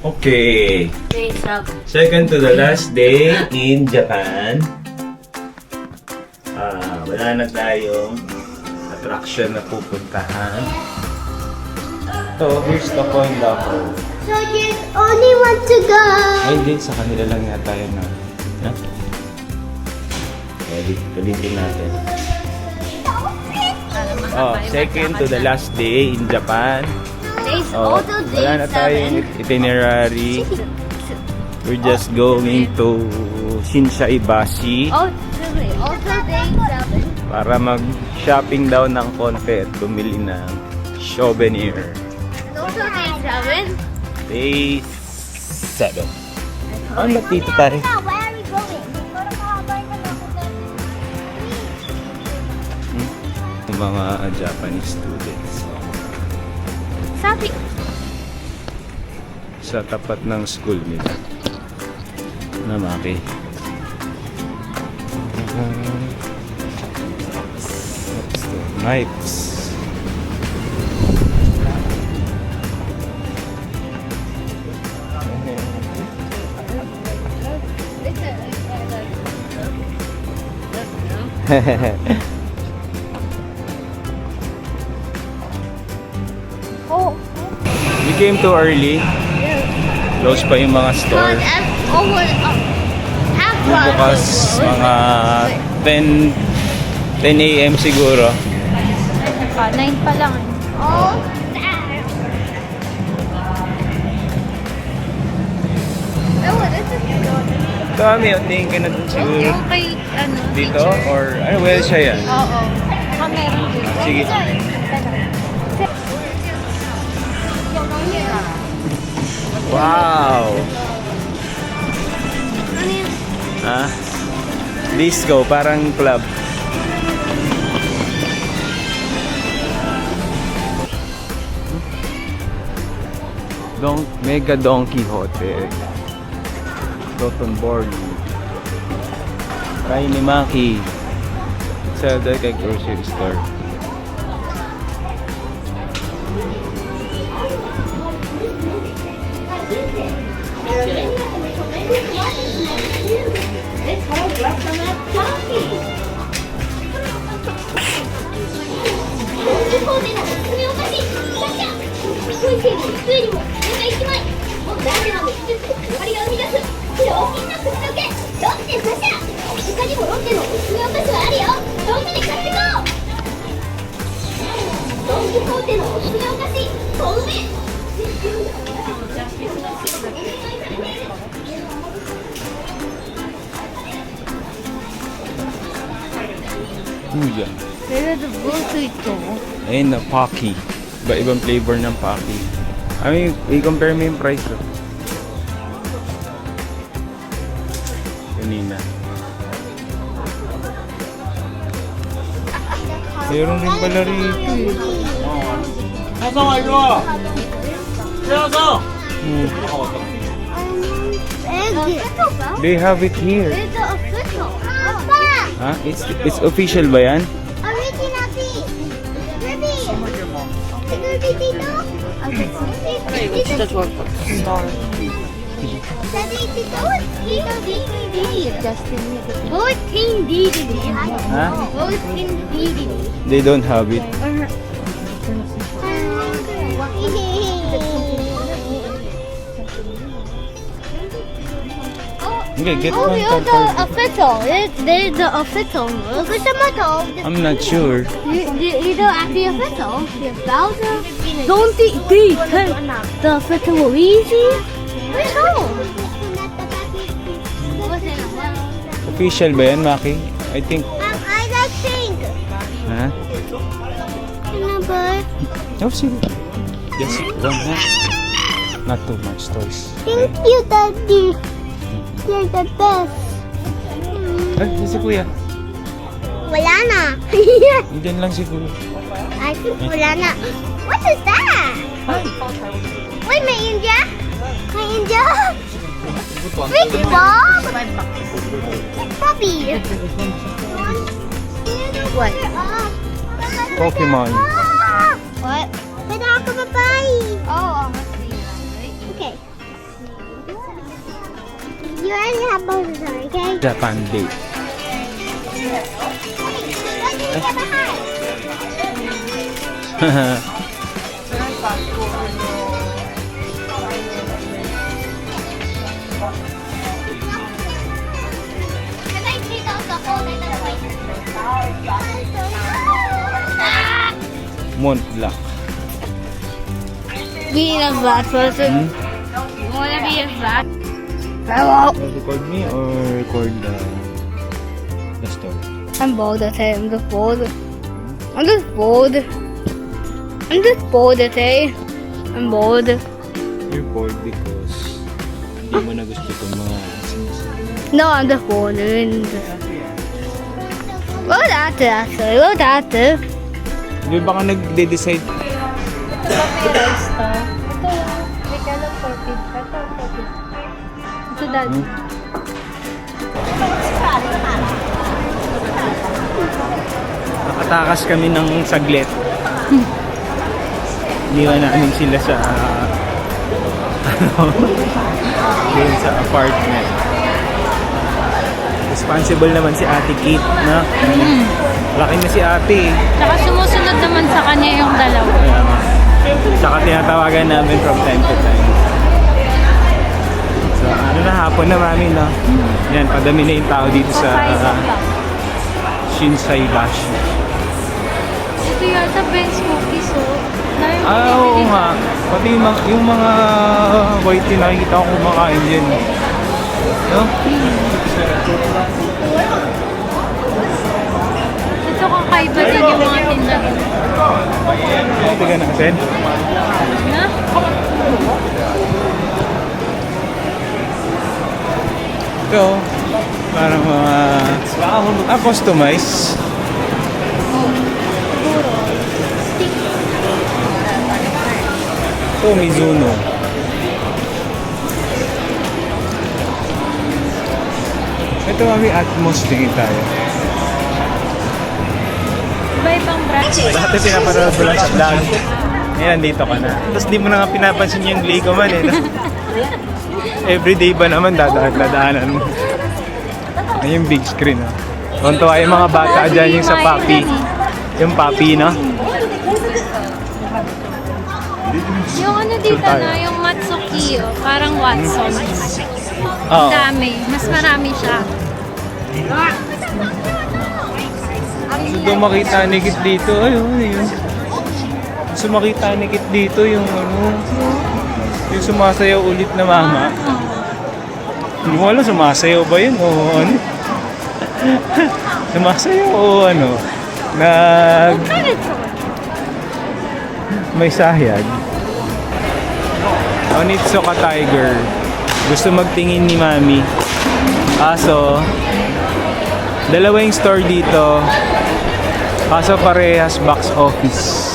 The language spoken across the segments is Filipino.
Okay. Day 7. Second to the last day in Japan. Wala na tayong attraction na pupuntahan. So, here's the coin locker. So there's only one to go. Ay, hindi. Sa kanila lang yata yun na. Ha? Ulitin natin. Second to the last day in Japan. There's also day Wala na tayong 7. itinerary. We're just going to Shinsaibashi Also day 7. para mag-shopping daw ng konti at bumili ng souvenir. And also day 7. Day 7. Ano ba dito tayo? Now, where are we going? Yung mga Japanese students. Sabi. Sa tapat ng school nila. Namaki. Knives. Oh. We came too early. Close pa yung mga store. Bukas mga 10 a.m. siguro. 9 pa lang. Oh. Kami, tingin ka na dun siguro. Yung kay, Dito? teacher. Or, ano, well siya yan? Oo. Baka meron dito. Sige. Wow! Ano yun? Ah, disco, parang club. Mega Don Quixote. Dotonborn. Rainimaki. Sa kay grocery store. Yan. Pero the boto ito. Ayun na, Pocky. Iba-ibang flavor ng Pocky. I mean, i-compare mo yung price. Oh. Kanina. Meron rin pala rito eh. Egg. They have it here. It's official. Papa! Ha? It's official ba yan? Original tea. Ruby. Ruby dito? That's what Sabi dito? Dito DVD. Justin. 14 DVD. Ha? 14 DVD. They don't have it. Okay, get Oh, one you're for... the official. They're the official. Official model. I'm not sure. You don't have the official. You're Bowser. Don't they the official Luigi? Where's home? Official ba yan, Maki? I think... I like pink. Ha? Number. Oh, sige. Just one, ha? Not too much toys. Thank you, Daddy. You're the best. Ay, si Kuya. Wala na. Diyan lang si Kuya. I think wala na. What is that? Wait, may India? May India? Big Bob? Puppy. What? Pokemon. What? Pwede ako mabay. Oh, okay. You already have both of them, okay? Japan date. Can I take out the whole little Montblanc. Being a flat person. You wanna be a flat? Hello. Record me or record the story? I'm bored at it. I'm just bored. I'm just bored. I'm just bored at it. I'm bored. You're bored because hindi mo na gusto itong mga sinasabi. No, I'm just bored. What after? What after? Di ba ka nagde-decide? Rice to. Ito lang. May kalang 40. Ito, 40. Ito, Dad. Nakatakas kami ng saglit. Iniwan namin sila sa yun, sa apartment. Responsible naman si Ate Kate, na? Laki na si Ate. Tsaka sumusunod naman sa kanya yung dalawa. Kaya nga. Tsaka tinatawagan namin from time to time. So, ano na, hapon na mami, no? Yan, padami na yung tao dito sa Shinsai Bashi. Ito yata Ben's Cookies, oh. Oo nga. Pati yung mga white tea nakikita ko kumakain dyan. No? Ito kakaiba din yung mga tinda. Ay, tiga natin. Na? Ito, parang mga customize. Ito, Mizuno. Ito, mami, Atmos. Tingin tayo. Iba-ibang branch. Dati pinapanood mo lang sa vlog. Ngayon, dito ka na. Tapos di mo na nga pinapansin yung Lego man eh. No? Everyday ba naman dadaanan mo? Ayun yung big screen. Oh. Tuntua yung mga bata dyan yung sa Papi. Yung Papi, no? Yung ano dito na, yung Matsuki, oh, parang Watsons. Oo. Dami. Mas marami siya. Gusto makita ni Kit dito. Ayun, ayun. Gusto makita ni Kit dito yung ano. Yung sumasayaw ulit na mama. Hindi mo alam, sumasayaw ba yun o ano? Sumasayaw o ano? May sayad. Onitsuka Tiger. Gusto magtingin ni Mami. Kaso, dalawa yung store dito. Kaso parehas box office.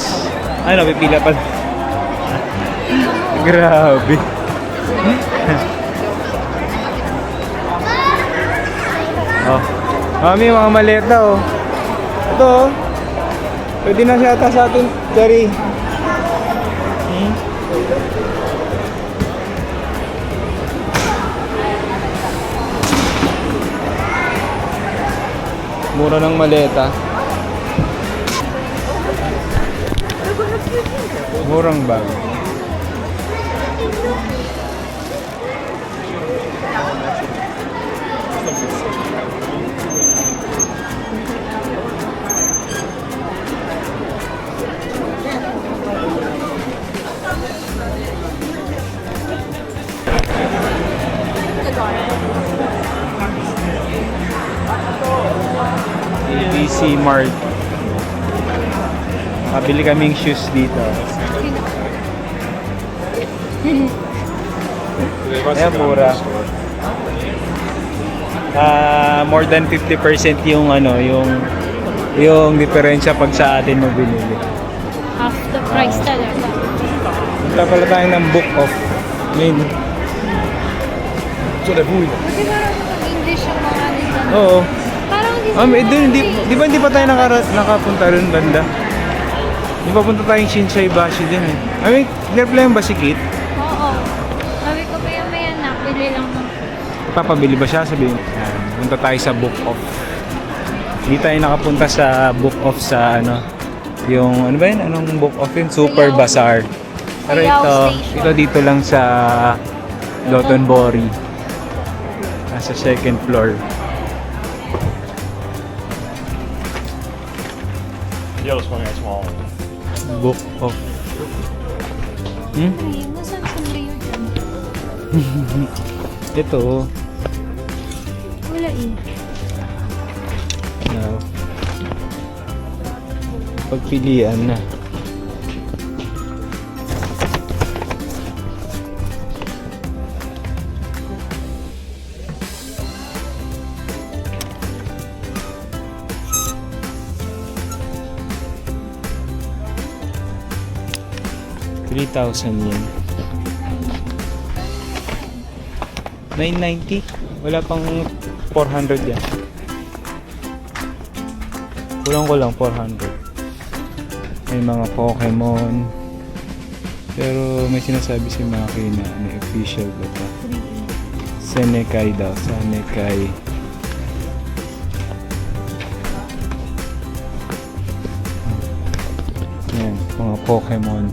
Ano, pipila pa. Grabe. Oh. Mami, mga maleta oh. Ito oh. Pwede na siya ata sa atin, Jerry. Mura ng maleta. Murang bag. ABC Mart. Kabili kaming shoes dito. Ayan, mura. More than 50% yung ano, yung diferensya pag sa atin mo binili. Half the price talaga. Punta pala tayo ng Book of Main. Kasi parang English yung mga nila. Oo. Parang hindi Di ba hindi pa tayo nakapunta rin banda? Di ba punta tayong Shinsai Bashi din eh. I mean, nireply ba si Kit? Oo. Sabi ko maya-maya na, bili lang ng Papabili ba siya? Sabihin. Yan. Punta tayo sa Book Off. Hindi tayo nakapunta sa Book Off sa ano. Yung ano ba yun? Anong Book Off yun? Super Bazaar. Pero ito dito lang sa Dotonbori. Nasa second floor. Yellow's one that's small. Book Off. Hmm? Ay, nasaan sa layo dyan? Ito. Wala eh. No. Pagpilian na. ₱3,000 yan. 990. Wala pang 400 yan. Kulang 400. May mga Pokemon. Pero may sinasabi si Maki na may official ba ito? Senekai daw. Senekai. Yan, mga Pokemon.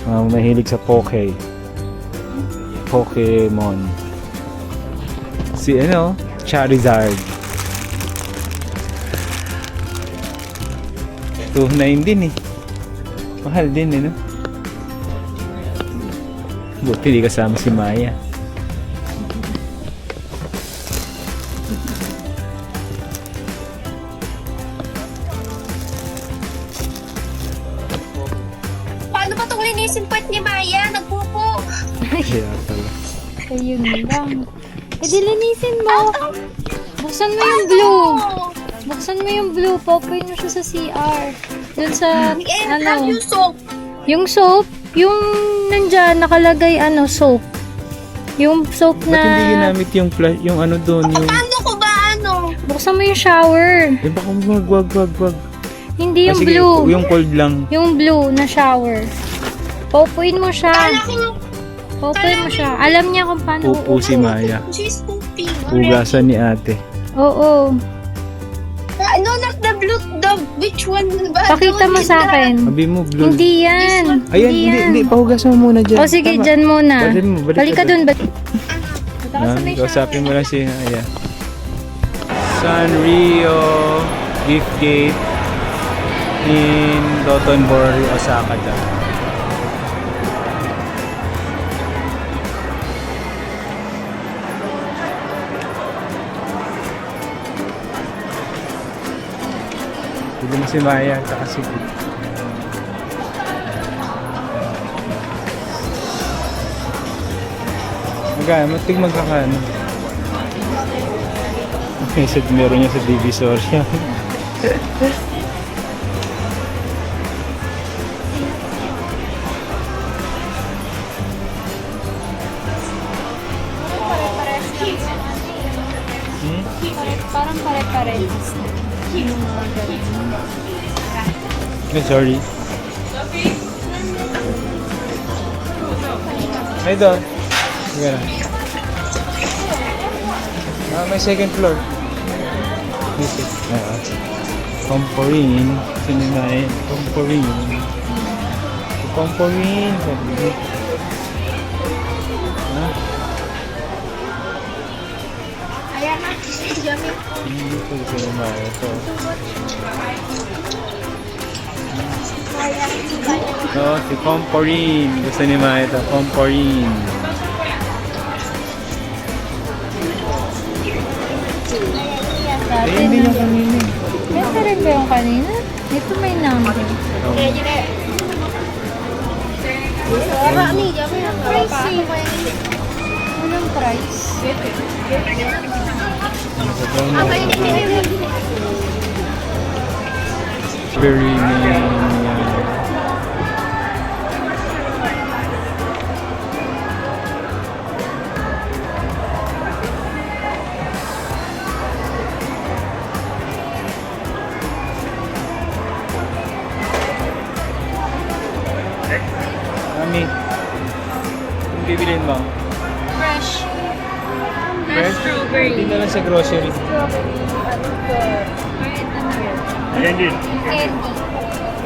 Mga mahilig sa Pokemon. Si ano? Charizard. 2.9 din eh. Mahal din eh, no? Buti di kasama si Maya. Paano ba itong linisin part ni Maya? Nagpupo. Kaya pala. Ayun lang. E di linisin mo. Buksan mo yung blue. Buksan mo yung blue. Popoy mo siya sa CR. Dun sa, ano, Yung soap. yung soap, yung nandyan, nakalagay, ano, soap. Yung soap Ba't hindi na, ginamit yung yung ano doon, yung... Paano ko ba ano? buksan mo yung shower. Eh baka wag. Hindi yung Sige, blue. yung cold lang. Yung blue na shower. Popoyin mo siya. Kala ko Popoyin mo siya. Alam niya kung paano Pupo si Maya. she's pooping. Hugasan ni ate. Oo. No, not the blue, which one ba? Pakita mo sa akin. Sabi mo, blue. Hindi yan. Ayan, hindi. Pahugasan mo muna dyan. O sige, Tama. dyan muna. Balik Balik ka ka dun. Kausapin mo lang si Aya. Sanrio Gift Gate in Dotonbori, Osaka dyan. Hindi mo si Maya at si magkakano. Okay, so meron niya sa Divisoria. Parang pare-pares. Okay, sorry. Ay doon. Sige na. May second floor. Dito. Pomporin. Sininayin. Pomporin. Pomporin. Sabi ko. Ha? Ayan na, yummy. Hindi ko sininayin ito. So, si Pomporin. Gusto ni Maya ito. Pomporin. Eh, hindi yung kanina. Ito rin ba yung kanina? Ito may number. Marami, yummy. Pricey. Anong price? Very name. Mami, kung bibilin mo? Fresh. Friend? strawberry. Hindi na lang sa grocery. Candy. Candy.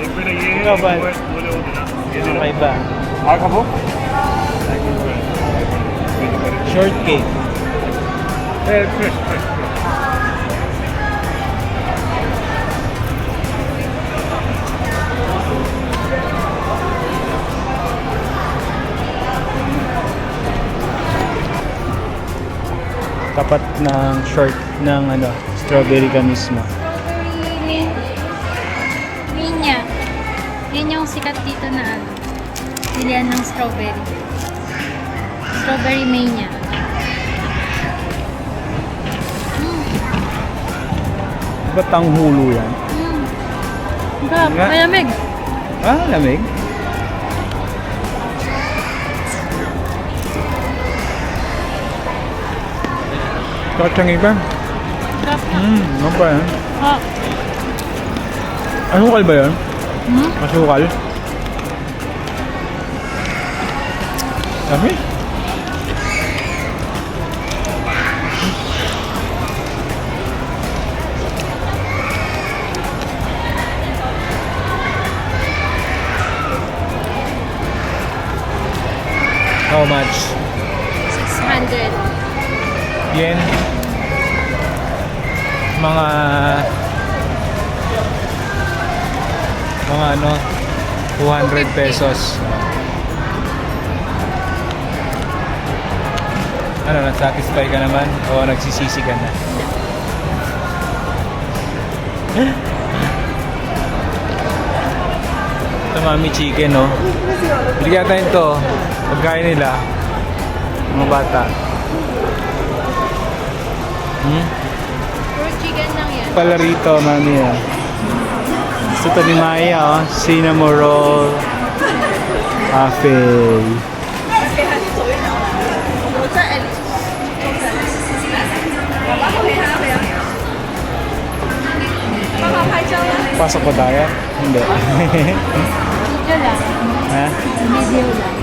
एक मिनट ये क्या बात? बोले वो देना ये देना Ano ba? हाँ खाबो Shortcake. Fresh fresh Tapat ng short ng ano, strawberry ka mismo. Strawberry mania. Yan yung sikat dito na ano. Bilihan ng strawberry. Strawberry mania. Ba't ang hulo yan? Sarap, Nga. malamig. Ah, lamig. Katsang iba. Sarap na. Ano ba yan? Ah. Asukal ba yan? Hmm? Asukal? Dami? How much? 600. Yen? Mga ano 200 pesos. Ano, na-satisfy ka naman o nagsisisi ka na? Ito mami chicken, no? Bigyan tayo ito. Pagkain nila. Mga bata. Puro chicken lang yan. Pala rito, mami, ah. Gusto to ni Maya, oh. Cinnamon roll. Cafe. Pasok ko tayo? Hindi. Video lang. Ha? Video lang.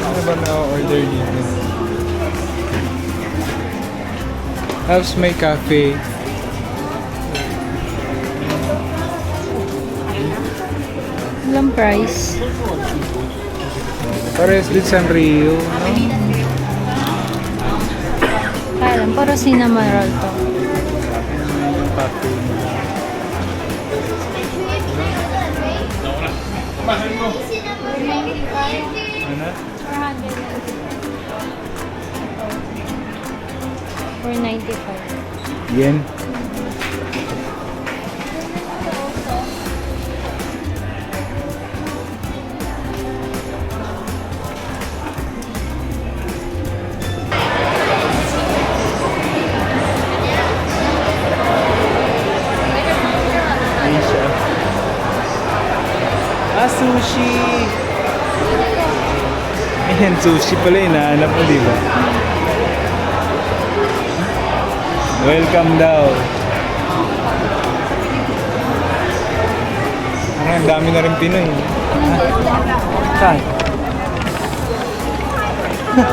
Ano ba na-order dito? House May Cafe. Walang price. Pares din Sanrio, no? Kaya lang, puro cinnamon roll to. Cafe. Ano? 495. Yen. Asia. Ah, sushi! Ayan, sushi pala hinahanap mo, di ba? Welcome daw. Ang dami na rin Pinoy. Saan? Ha?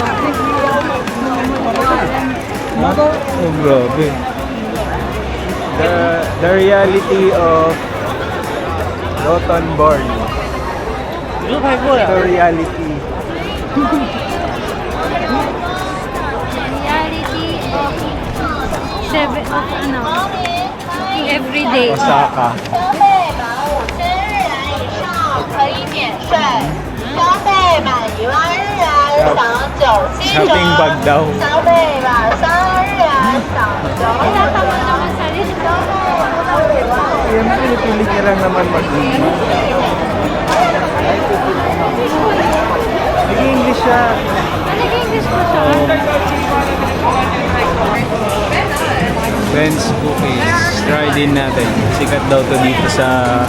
Oh, grabe. The reality of Rottenborn. The reality. Reality of everyday. Osaka. 可以免税，消费满1万日元享9七折， Shopping bag daw. 消费满3万日元享9折。 Yan, pinipilit niya lang naman mag-English. Nag-English siya. Nag-English po siya. Ben's Cookies. Try din natin. Sikat daw to dito sa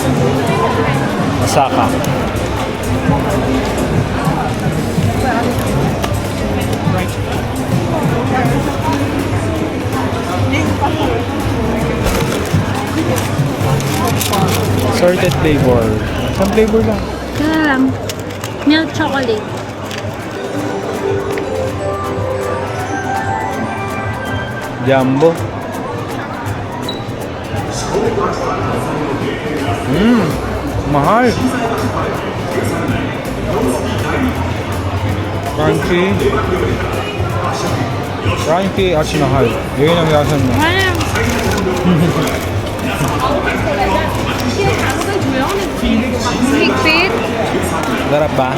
Osaka. Sorted flavor. Isang flavor lang. lang. Milk chocolate. Jumbo. Mahal. Crunchy. Crunchy at mahal. Yun ang lasan mo. Higpit. Sarap ba?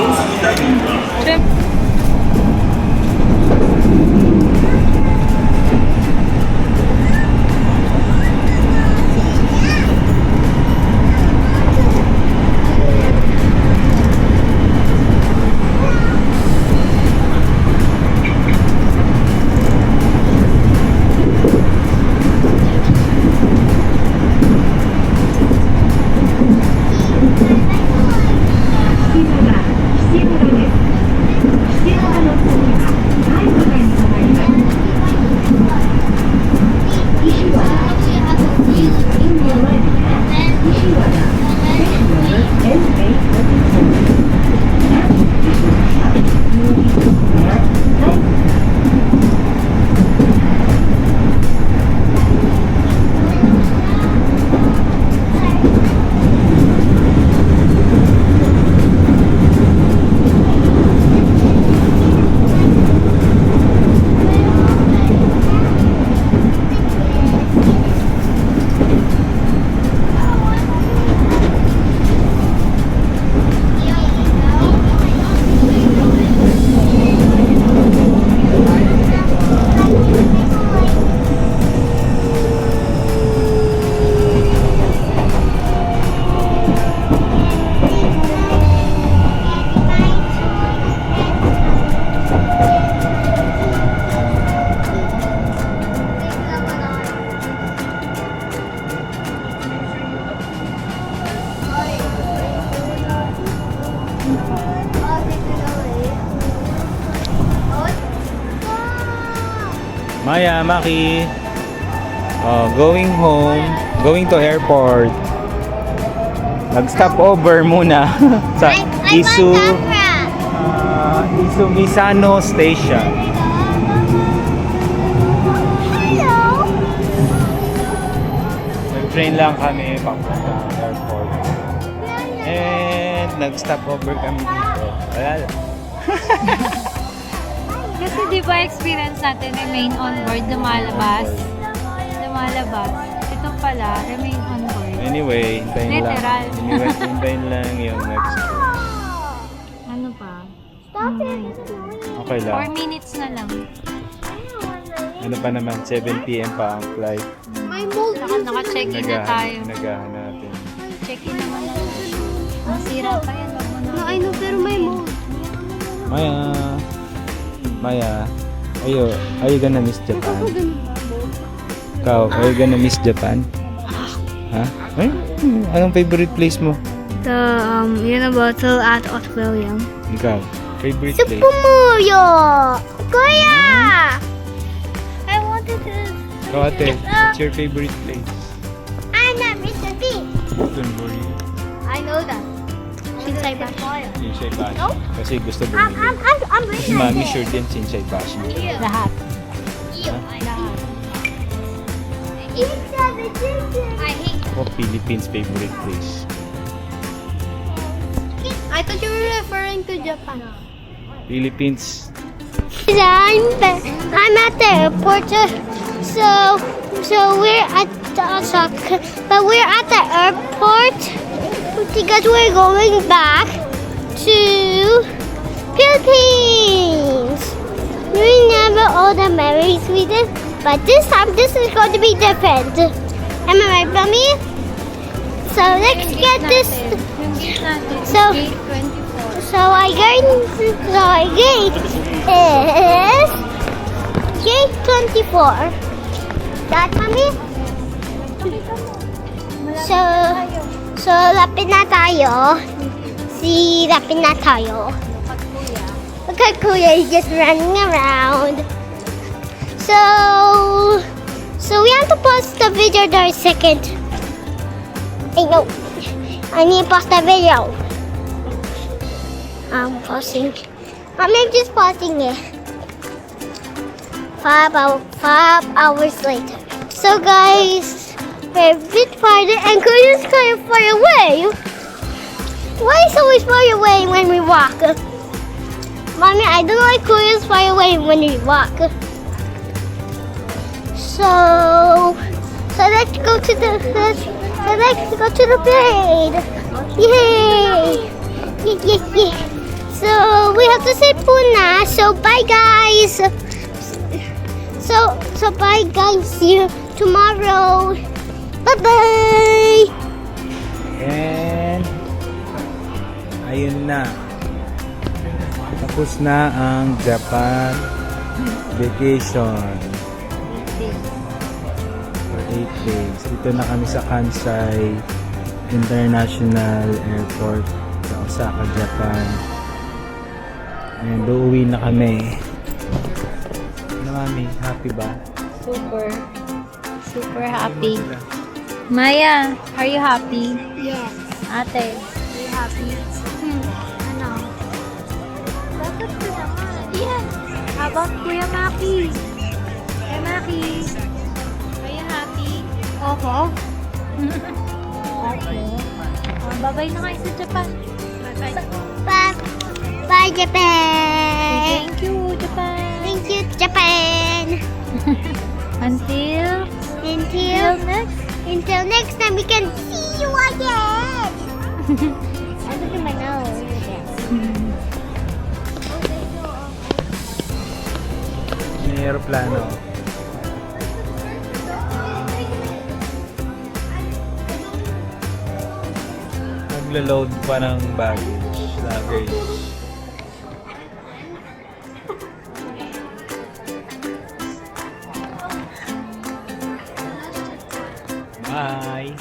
Maya, Maki. Oh, going home. Going to airport. Nag-stop over muna sa Isu Misano Station. Nag-train lang kami papunta airport. And nag-stop over kami dito. Wala lang. Kasi di ba experience natin remain on board, lumalabas. Lumalabas. Ito pala, remain on board. Anyway, hintayin lang. Literal. Anyway, hintayin lang yung next. Ano pa? Okay lang. 4 minutes na lang. Ano pa naman, 7 p.m. pa ang flight. Naka-check-in na tayo. Nagahan natin. Check-in naman natin. Masira pa yan. No, I know, pero may mold. Maya, are you gonna miss Japan? Ikaw, are you gonna miss Japan? Ha? Ay, anong favorite place mo? The, Universal at Australia. Ikaw, favorite Super place? Mario! Kuya! I wanted to... Ikaw ate, what's your favorite place? I'm not Mr. P. Don't worry. I know that. Shinsai Bashi. Shinsai Bashi. No? Kasi gusto I'm bumili. Si really Mami sure din Shinsai Bashi. Lahat. Lahat. I hate Ako, Philippines favorite place. I thought you were referring to Japan. Philippines. I'm at the airport, so we're at the airport because we're going back to Philippines. We remember all the memories we did, but this time this is going to be different. Am I right, Mommy? So let's get this. So our gate is gate 24. That, Mommy? So lapit na tayo. Lapit na tayo. Look at Kuya, he's just running around. So we have to pause the video for a second. I know. I need to pause the video. I'm pausing. Mommy, I'm just pausing it. 5 hours later. So guys, we're a bit farther and Korea's kind of far away. Why is it always far away when we walk? Mommy, I don't like Korea's far away when we walk. So let's go to the parade. Yay! Yay! So we have to say puna. So bye guys. So bye guys. See you tomorrow. Bye bye. And ayun na. Tapos na ang Japan vacation. For 8 days. Dito na kami sa Kansai International Airport sa Osaka, Japan. And uuwi na kami. Ano mami? Happy ba? Super happy. Maya, are you happy? Yes. Ate, are you happy? Ano? Bakit ko naman? Yes. How about Kuya Maki? Kuya Maki, are you happy? Okay. Bye-bye na kayo sa Japan. Bye-bye. Bye Japan. Thank you, Japan. Thank you Japan. Until Until next time we can see you again. I look at my nose. May aeroplano. Naglo-load pa ng luggage. Bye!